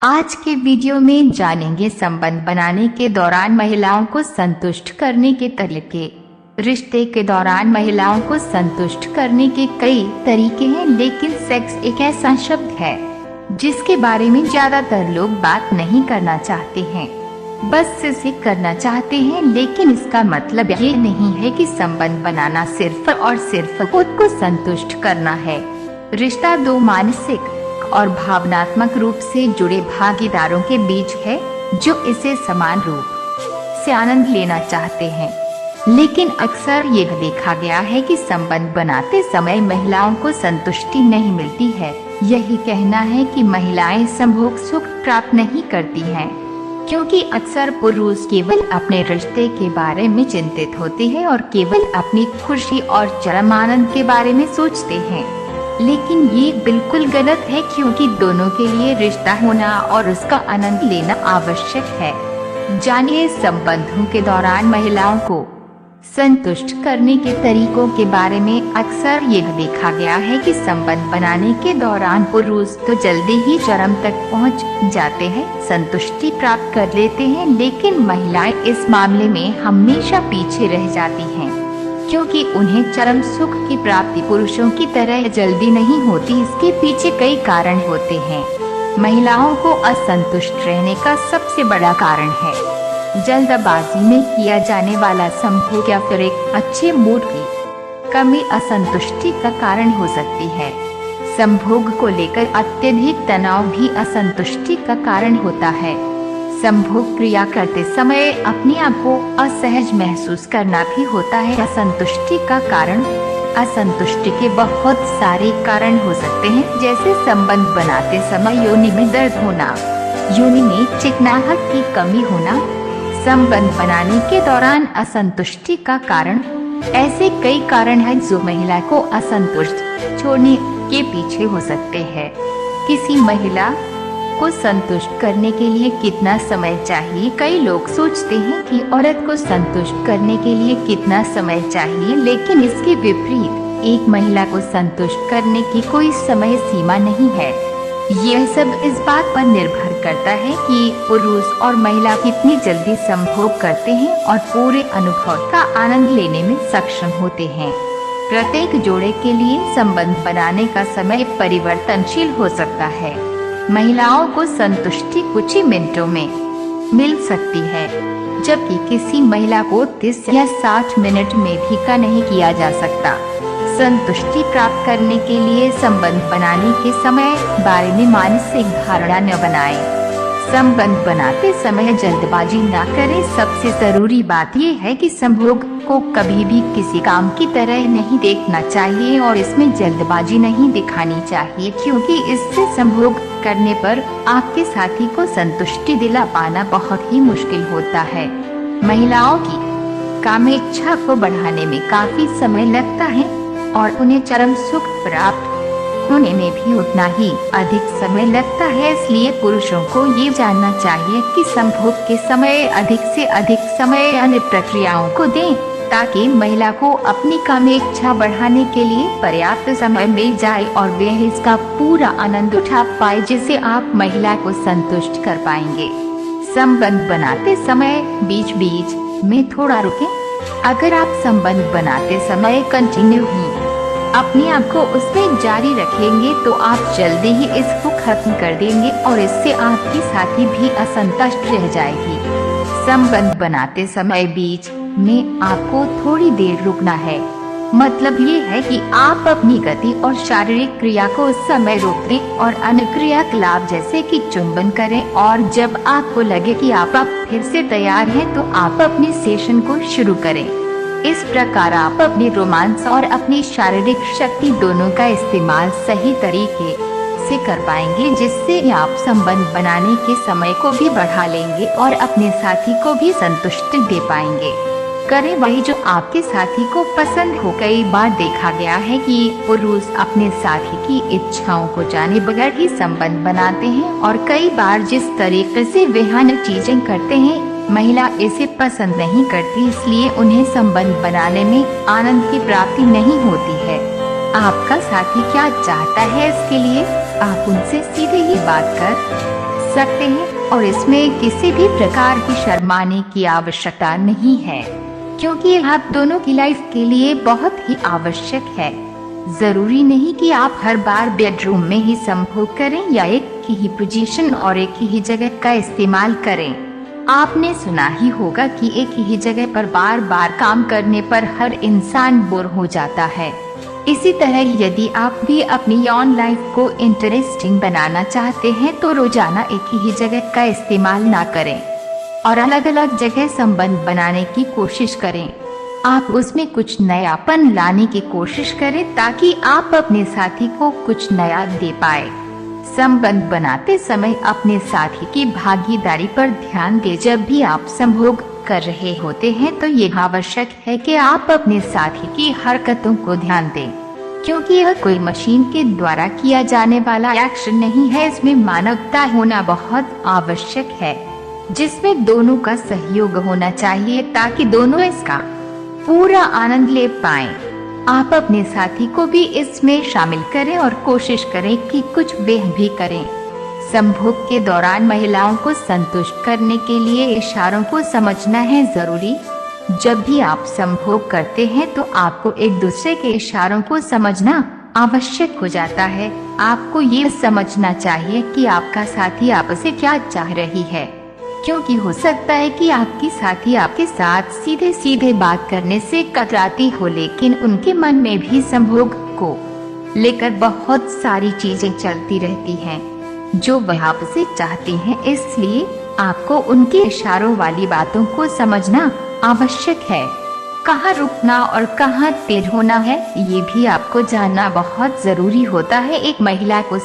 आज के वीडियो में जानेंगे संबंध बनाने के दौरान महिलाओं को संतुष्ट करने के तरीके। रिश्ते के दौरान महिलाओं को संतुष्ट करने के कई तरीके हैं, लेकिन सेक्स एक ऐसा शब्द है जिसके बारे में ज्यादातर लोग बात नहीं करना चाहते हैं, बस इसे करना चाहते हैं। लेकिन इसका मतलब ये नहीं है कि संबंध बनाना सिर्फ और सिर्फ खुद को संतुष्ट करना है। रिश्ता दो मानसिक और भावनात्मक रूप से जुड़े भागीदारों के बीच है जो इसे समान रूप से आनंद लेना चाहते हैं। लेकिन अक्सर ये देखा गया है कि संबंध बनाते समय महिलाओं को संतुष्टि नहीं मिलती है। यही कहना है कि महिलाएं संभोग सुख प्राप्त नहीं करती हैं, क्योंकि अक्सर पुरुष केवल अपने रिश्ते के बारे में चिंतित होते हैं और केवल अपनी खुशी और चरम आनंद के बारे में सोचते हैं। लेकिन ये बिल्कुल गलत है, क्योंकि दोनों के लिए रिश्ता होना और उसका आनंद लेना आवश्यक है। जानिए संबंधों के दौरान महिलाओं को संतुष्ट करने के तरीकों के बारे में। अक्सर ये देखा गया है कि संबंध बनाने के दौरान पुरुष तो जल्दी ही चरम तक पहुंच जाते हैं, संतुष्टि प्राप्त कर लेते हैं, लेकिन महिलाएं इस मामले में हमेशा पीछे रह जाती हैं, क्योंकि उन्हें चरम सुख की प्राप्ति पुरुषों की तरह जल्दी नहीं होती। इसके पीछे कई कारण होते हैं। महिलाओं को असंतुष्ट रहने का सबसे बड़ा कारण है जल्दबाजी में किया जाने वाला संभोग या फिर एक अच्छे मूड की कमी असंतुष्टि का कारण हो सकती है। संभोग को लेकर अत्यधिक तनाव भी असंतुष्टि का कारण होता है। संभोग क्रिया करते समय अपने आप को असहज महसूस करना भी होता है असंतुष्टि का कारण। असंतुष्टि के बहुत सारे कारण हो सकते हैं, जैसे संबंध बनाते समय योनि में दर्द होना, योनि में चिकनाहट की कमी होना। संबंध बनाने के दौरान असंतुष्टि का कारण। ऐसे कई कारण हैं जो महिला को असंतुष्ट छोड़ने के पीछे हो सकते हैं। किसी महिला को संतुष्ट करने के लिए कितना समय चाहिए? कई लोग सोचते हैं कि औरत को संतुष्ट करने के लिए कितना समय चाहिए, लेकिन इसके विपरीत एक महिला को संतुष्ट करने की कोई समय सीमा नहीं है। यह सब इस बात पर निर्भर करता है कि पुरुष और महिला कितनी जल्दी संभोग करते हैं और पूरे अनुभव का आनंद लेने में सक्षम होते हैं। प्रत्येक जोड़े के लिए संबंध बनाने का समय परिवर्तनशील हो सकता है। महिलाओं को संतुष्टि कुछ ही मिनटों में मिल सकती है, जबकि किसी महिला को 30 या 60 मिनट में भी का नहीं किया जा सकता। संतुष्टि प्राप्त करने के लिए संबंध बनाने के समय बारे में मानसिक धारणा न बनाएं। संबंध बनाते समय जल्दबाजी न करें। सबसे जरूरी बात यह है कि संभोग को कभी भी किसी काम की तरह नहीं देखना चाहिए और इसमें जल्दबाजी नहीं दिखानी चाहिए, क्योंकि इससे संभोग करने पर आपके साथी को संतुष्टि दिला पाना बहुत ही मुश्किल होता है। महिलाओं की काम इच्छा को बढ़ाने में काफी समय लगता है और उन्हें चरम सुख प्राप्त होने में भी उतना ही अधिक समय लगता है। इसलिए पुरुषों को ये जानना चाहिए कि संभोग के समय अधिक से अधिक समय अन्य प्रक्रियाओं को दें, ताकि महिला को अपनी काम इच्छा बढ़ाने के लिए पर्याप्त समय मिल जाए और वह इसका पूरा आनंद उठा पाए, जिससे आप महिला को संतुष्ट कर पाएंगे। संबंध बनाते समय बीच बीच में थोड़ा रुकें। अगर आप संबंध बनाते समय कंटिन्यू ही अपने आप को उसमें जारी रखेंगे तो आप जल्दी ही इसको खत्म कर देंगे और इससे आपकी साथी भी असंतुष्ट रह जाएगी। संबंध बनाते समय बीच में आपको थोड़ी देर रुकना है। मतलब ये है कि आप अपनी गति और शारीरिक क्रिया को उस समय रोक दें और अन्य क्रियाकलाप जैसे कि चुंबन करें, और जब आपको लगे कि आप फिर से तैयार हैं तो आप अपने सेशन को शुरू करें। इस प्रकार आप अपने रोमांस और अपनी शारीरिक शक्ति दोनों का इस्तेमाल सही तरीके से कर पाएंगे, जिससे आप संबंध बनाने के समय को भी बढ़ा लेंगे और अपने साथी को भी संतुष्टि दे पाएंगे। करें वही जो आपके साथी को पसंद हो। कई बार देखा गया है कि पुरुष अपने साथी की इच्छाओं को जाने बगैर ही संबंध बनाते हैं और कई बार जिस तरीके से वे अन्य चीजें करते हैं महिला इसे पसंद नहीं करती, इसलिए उन्हें संबंध बनाने में आनंद की प्राप्ति नहीं होती है। आपका साथी क्या चाहता है, इसके लिए आप उनसे सीधे ही बात कर सकते हैं और इसमें किसी भी प्रकार की शर्माने की आवश्यकता नहीं है, क्योंकि आप दोनों की लाइफ के लिए बहुत ही आवश्यक है। जरूरी नहीं कि आप हर बार बेडरूम में ही संभोग करें या एक ही पोजीशन और एक ही जगह का इस्तेमाल करें। आपने सुना ही होगा कि एक ही जगह पर बार बार काम करने पर हर इंसान बोर हो जाता है। इसी तरह यदि आप भी अपनी यौन लाइफ को इंटरेस्टिंग बनाना चाहते हैं तो रोजाना एक ही जगह का इस्तेमाल ना करें और अलग अलग जगह संबंध बनाने की कोशिश करें। आप उसमें कुछ नयापन लाने की कोशिश करें ताकि आप अपने साथी को कुछ नया दे पाए। संबंध बनाते समय अपने साथी की भागीदारी पर ध्यान दें। जब भी आप संभोग कर रहे होते हैं तो ये आवश्यक है कि आप अपने साथी की हरकतों को ध्यान दें, क्योंकि यह कोई मशीन के द्वारा किया जाने वाला एक्शन नहीं है। इसमें मानवता होना बहुत आवश्यक है, जिसमें दोनों का सहयोग होना चाहिए ताकि दोनों इसका पूरा आनंद ले पाएं। आप अपने साथी को भी इसमें शामिल करें और कोशिश करें कि कुछ वह भी करें। संभोग के दौरान महिलाओं को संतुष्ट करने के लिए इशारों को समझना है जरूरी। जब भी आप संभोग करते हैं तो आपको एक दूसरे के इशारों को समझना आवश्यक हो जाता है। आपको ये समझना चाहिए कि आपका साथी आपसे क्या चाह रही है, क्योंकि हो सकता है कि आपकी साथी आपके साथ सीधे सीधे बात करने से कतराती हो, लेकिन उनके मन में भी संभोग को लेकर बहुत सारी चीजें चलती रहती हैं जो वह आपसे चाहती हैं। इसलिए आपको उनके इशारों वाली बातों को समझना आवश्यक है। कहाँ रुकना और कहाँ तेज होना है ये भी आपको जानना बहुत जरूरी होता है। एक महिला को